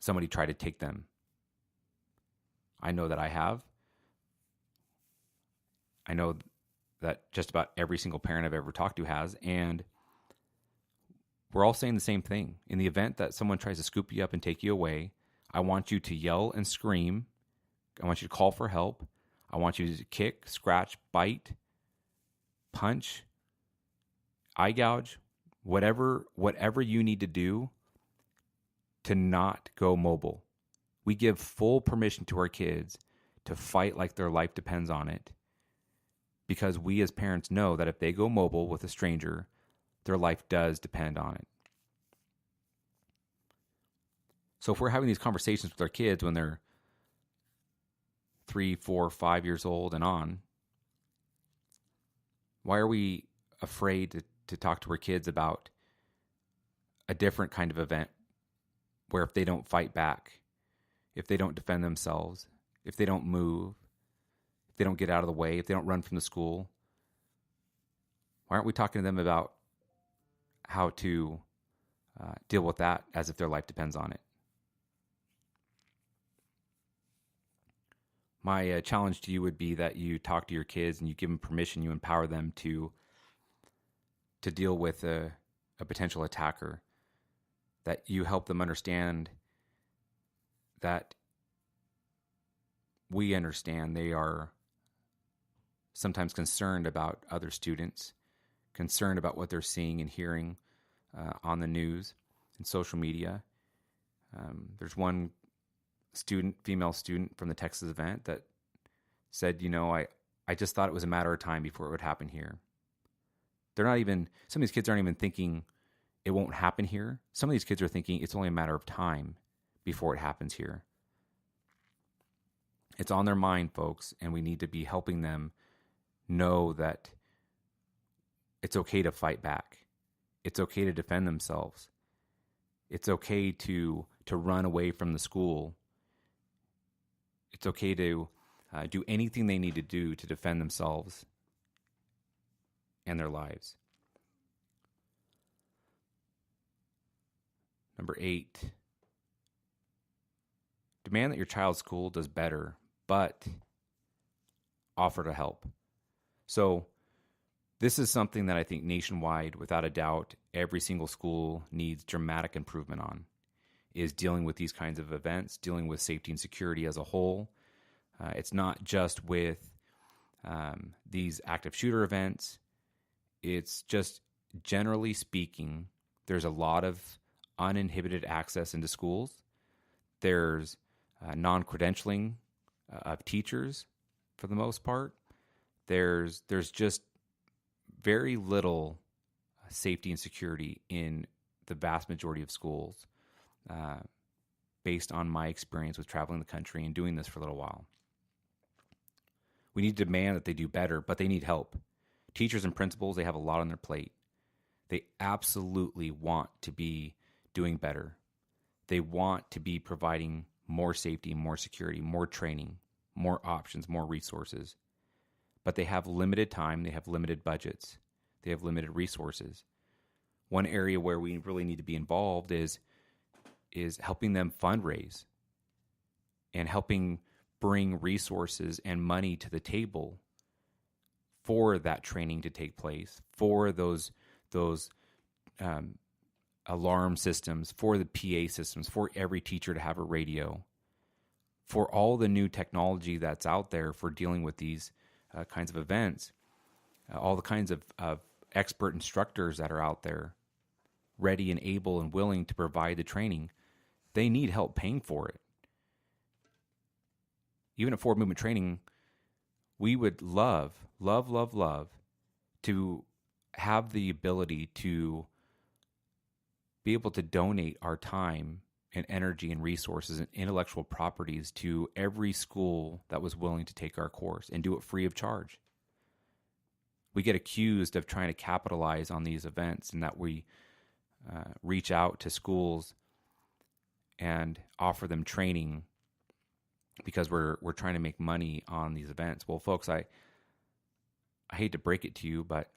somebody try to take them. I know that I have. I know that just about every single parent I've ever talked to has, and we're all saying the same thing. In the event that someone tries to scoop you up and take you away, I want you to yell and scream. I want you to call for help. I want you to kick, scratch, bite, punch, eye gouge, whatever you need to do to not go mobile. We give full permission to our kids to fight like their life depends on it, because we as parents know that if they go mobile with a stranger, their life does depend on it. So if we're having these conversations with our kids when they're 3, 4, 5 years old and on, why are we afraid to talk to our kids about a different kind of event where if they don't fight back, if they don't defend themselves, if they don't move, if they don't get out of the way, if they don't run from the school, why aren't we talking to them about how to deal with that as if their life depends on it? My challenge to you would be that you talk to your kids and you give them permission, you empower them to deal with a potential attacker, that you help them understand that we understand they are sometimes concerned about other students, concerned about what they're seeing and hearing on the news and social media. There's one female student from the Texas event that said, I just thought it was a matter of time before it would happen here. Some of these kids aren't even thinking it won't happen here. Some of these kids are thinking it's only a matter of time before it happens here. It's on their mind, folks, and we need to be helping them know that it's okay to fight back. It's okay to defend themselves. It's okay to run away from the school. It's okay to do anything they need to do to defend themselves and their lives. Number 8, demand that your child's school does better, but offer to help. So this is something that I think nationwide, without a doubt, every single school needs dramatic improvement on, is dealing with these kinds of events, dealing with safety and security as a whole. It's not just with these active shooter events. It's just, generally speaking, there's a lot of uninhibited access into schools. There's non-credentialing of teachers for the most part. There's just very little safety and security in the vast majority of schools, based on my experience with traveling the country and doing this for a little while. We need to demand that they do better, but they need help. Teachers and principals, they have a lot on their plate. They absolutely want to be doing better. They want to be providing more safety, more security, more training, more options, more resources. But they have limited time, they have limited budgets, they have limited resources. One area where we really need to be involved is helping them fundraise and helping bring resources and money to the table for that training to take place, for those alarm systems, for the PA systems, for every teacher to have a radio, for all the new technology that's out there for dealing with these kinds of events, all the kinds of expert instructors that are out there, ready and able and willing to provide the training. They need help paying for it. Even at Forward Movement Training, we would love to have the ability to be able to donate our time and energy and resources and intellectual properties to every school that was willing to take our course and do it free of charge. We get accused of trying to capitalize on these events and that we reach out to schools and offer them training because we're trying to make money on these events. Well, folks, I hate to break it to you, but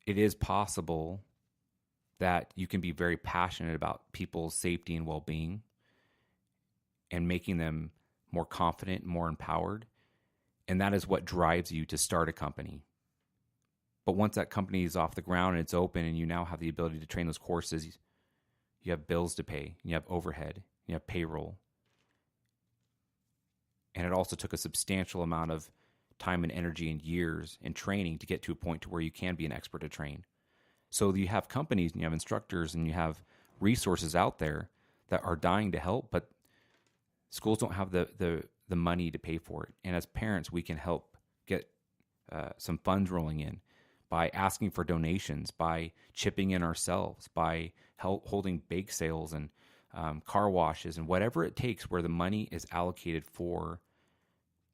it is possible that you can be very passionate about people's safety and well-being, and making them more confident, more empowered. And that is what drives you to start a company. But once that company is off the ground and it's open and you now have the ability to train those courses, you have bills to pay, you have overhead, you have payroll. And it also took a substantial amount of time and energy and years and training to get to a point to where you can be an expert to train. So you have companies and you have instructors and you have resources out there that are dying to help, but schools don't have the money to pay for it. And as parents, we can help get some funds rolling in by asking for donations, by chipping in ourselves, by holding bake sales and car washes and whatever it takes where the money is allocated for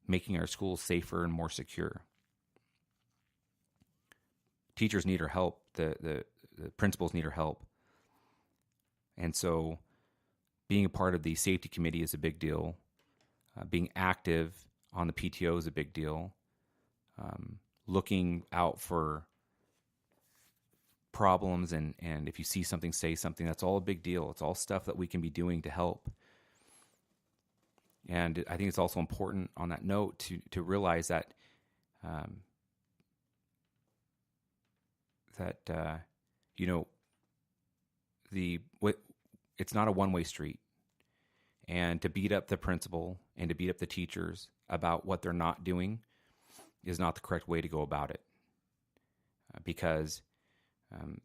making our schools safer and more secure. Teachers need our help. The principals need our help. And so being a part of the safety committee is a big deal. Being active on the PTO is a big deal. Looking out for problems and if you see something, say something. That's all a big deal. It's all stuff that we can be doing to help. And I think it's also important on that note to realize that it's not a one-way street. And to beat up the principal and to beat up the teachers about what they're not doing is not the correct way to go about it. Because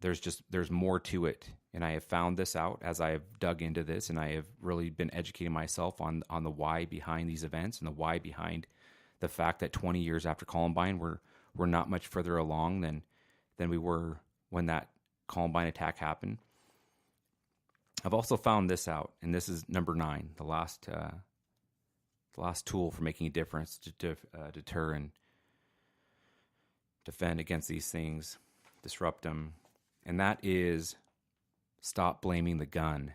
there's more to it. And I have found this out as I have dug into this, and I have really been educating myself on the why behind these events and the why behind the fact that 20 years after Columbine, we're not much further along than we were when that Columbine attack happened. I've also found this out, and this is number 9, the last tool for making a difference to deter and defend against these things, disrupt them, and that is stop blaming the gun.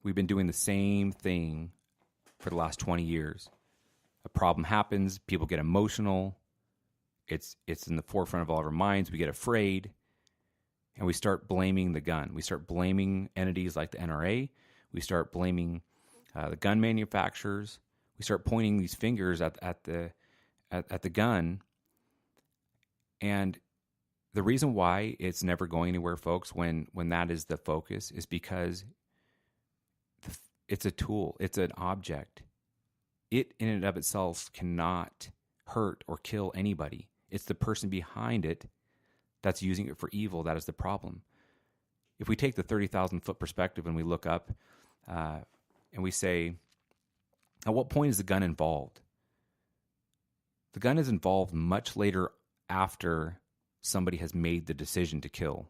We've been doing the same thing for the last 20 years. A problem happens, people get emotional, it's in the forefront of all of our minds, we get afraid, and we start blaming the gun. We start blaming entities like the NRA. We start blaming the gun manufacturers. We start pointing these fingers at the gun. And the reason why it's never going anywhere, folks, when that is the focus, is because it's a tool. It's an object. It in and of itself cannot hurt or kill anybody. It's the person behind it that's using it for evil that is the problem. If we take the 30,000-foot perspective and we look up and we say, at what point is the gun involved? The gun is involved much later after somebody has made the decision to kill.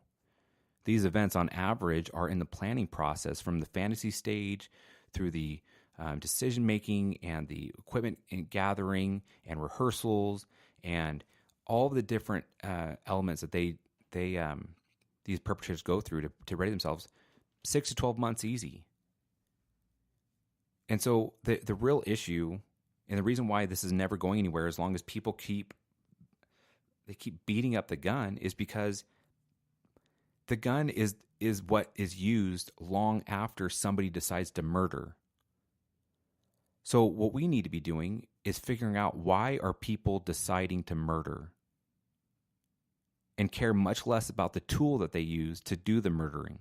These events, on average, are in the planning process from the fantasy stage through the decision-making and the equipment and gathering and rehearsals and all of the different elements that these perpetrators go through to ready themselves. 6 to 12 months easy. And so the real issue and the reason why this is never going anywhere as long as people keep beating up the gun is because the gun is what is used long after somebody decides to murder. So what we need to be doing is figuring out why are people deciding to murder and care much less about the tool that they use to do the murdering.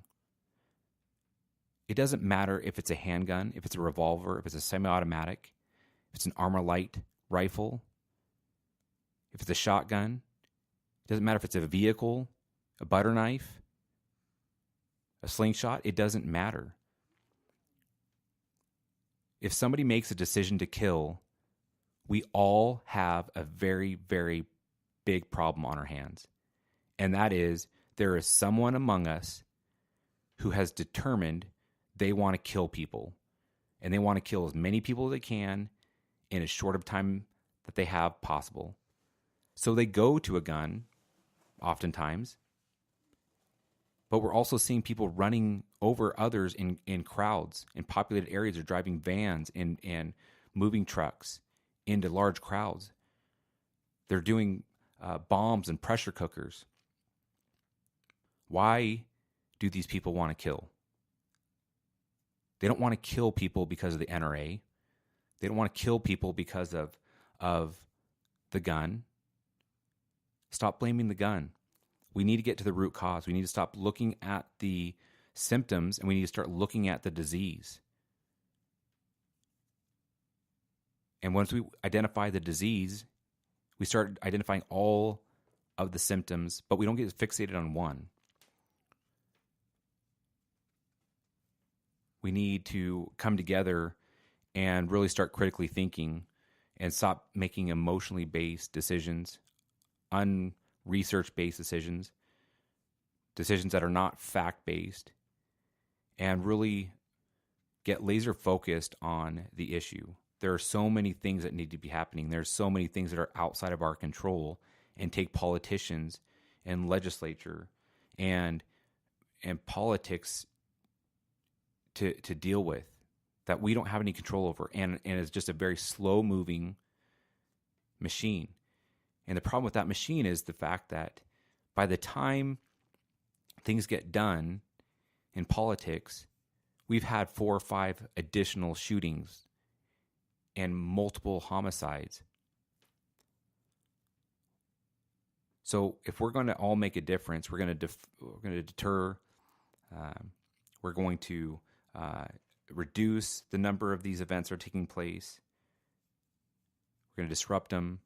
It doesn't matter if it's a handgun, if it's a revolver, if it's a semi-automatic, if it's an Armalite rifle, if it's a shotgun. It doesn't matter if it's a vehicle, a butter knife, a slingshot. It doesn't matter. If somebody makes a decision to kill, we all have a very, very big problem on our hands. And that is, there is someone among us who has determined they want to kill people. And they want to kill as many people as they can in as short of time that they have possible. So they go to a gun, oftentimes. But we're also seeing people running over others in crowds, in populated areas, or driving vans and moving trucks into large crowds. They're doing bombs and pressure cookers. Why do these people want to kill? They don't want to kill people because of the NRA. They don't want to kill people because of the gun. Stop blaming the gun. We need to get to the root cause. We need to stop looking at the symptoms, and we need to start looking at the disease. And once we identify the disease, we start identifying all of the symptoms, but we don't get fixated on one. We need to come together and really start critically thinking and stop making emotionally based decisions, unresearch based decisions that are not fact based, and really get laser focused on the issue. There are so many things that need to be happening. There's so many things that are outside of our control, and take politicians and legislature and politics to deal with that we don't have any control over, and it's just a very slow moving machine. And the problem with that machine is the fact that by the time things get done in politics, we've had 4 or 5 additional shootings and multiple homicides. So if we're going to all make a difference, we're going to deter. We're going to reduce the number of these events that are taking place. We're going to disrupt them.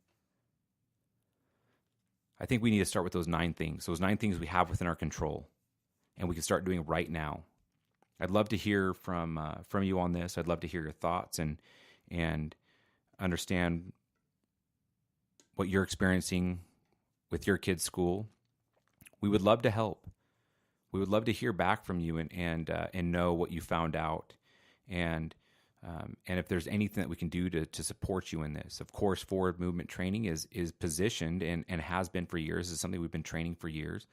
I think we need to start with those 9 things. Those 9 things we have within our control, and we can start doing right now. I'd love to hear from you on this. I'd love to hear your thoughts and understand what you're experiencing with your kids' school. We would love to help. We would love to hear back from you and know what you found out, and if there's anything that we can do to support you in this. Of course, forward movement training is positioned and has been for years. It's something we've been training for years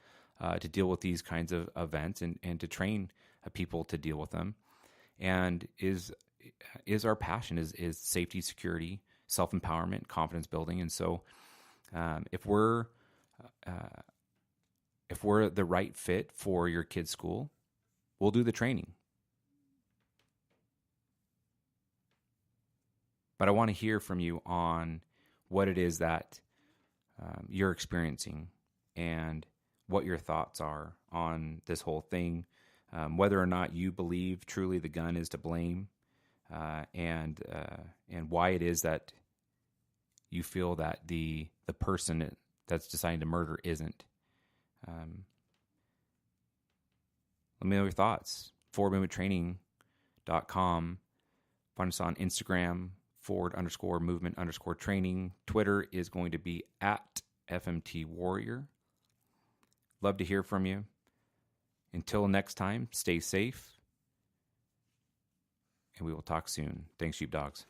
to deal with these kinds of events and to train people to deal with them. And is our passion is safety, security, self-empowerment, confidence building. And so if we're the right fit for your kid's school, we'll do the training. But I want to hear from you on what it is that you're experiencing and what your thoughts are on this whole thing, whether or not you believe truly the gun is to blame, and why it is that you feel that the person that's deciding to murder isn't. Let me know your thoughts. forwardmovementtraining.com. Find us on Instagram, forward_movement_training. Twitter is going to be at FMT Warrior. Love to hear from you. Until next time, stay safe, and we will talk soon. Thanks, sheepdogs.